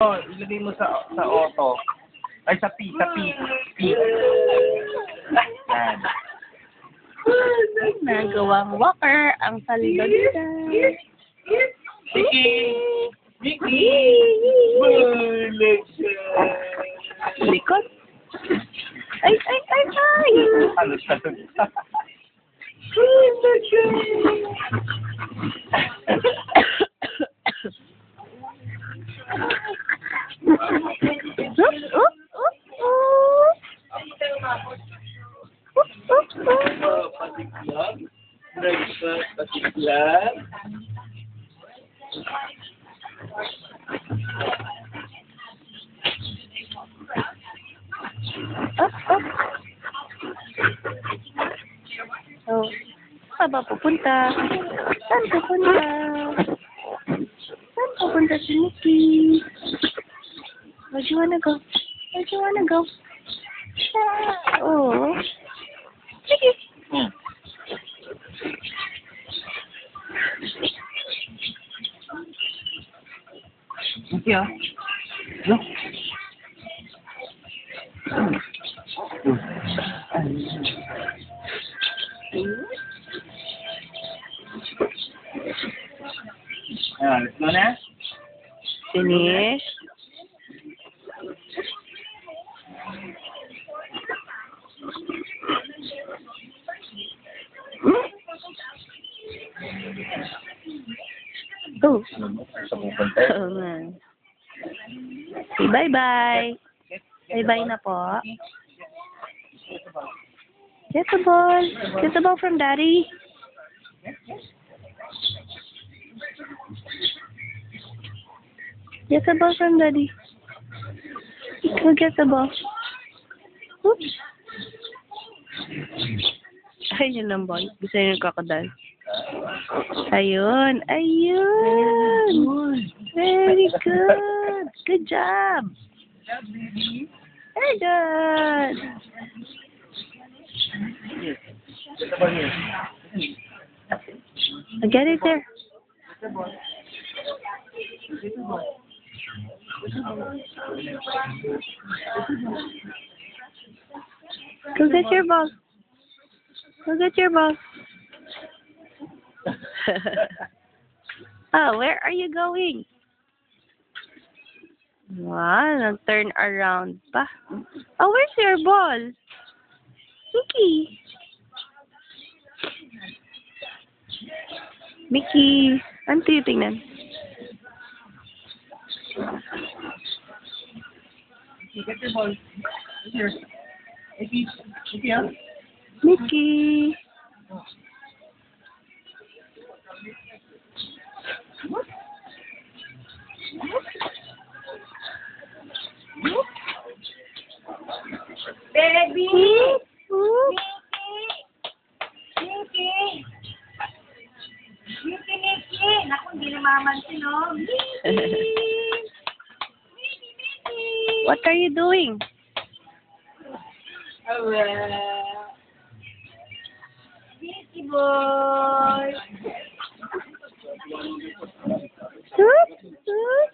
Oh, ilagay mo sa auto. Ay, sa P. P. Yan. Nagawang walker ang saldo nila. Mickey! Bulag siya! Likod. Ay! Ano siya? Bulag siya. Patiklan. Patiklan. Oh, saan ba pupunta? Saan pupunta? Saan pupunta si Mickey? Where do you wanna go? Where do you wanna go? Oh. Mickey. Mickey, ah. No? Ayan, let's go na. Finish. Oh. Sa pupunta. Oo nga. Okay, bye-bye. Bye-bye na po. Get the ball. Get the ball from Daddy. Get the ball from Daddy. Go get the ball. Oops. Ayun ang ball. Gusto niyo yung crocodile. Ayun. Ayun. Very good. Good job. Very good. Get it there. Go get your ball. Go get your ball. Oh, where are you going? Wow, turn around pa. Oh, where's your ball? Mickey. Mickey. Ano titingnan? Get your ball. Here. Mickey. Mickey, ah. Mickey. Baby! Ooh. Mickey! Mickey! Naku, hindi na mamansin, no? What are you doing? Mickey boy! Shoot! Shoot!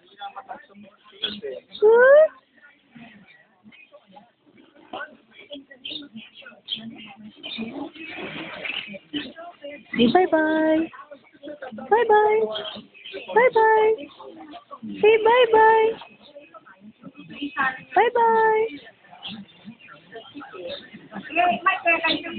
Shoot! Say bye-bye. Bye-bye. Bye-bye. Say bye-bye. Bye-bye. Okay, may pera kayo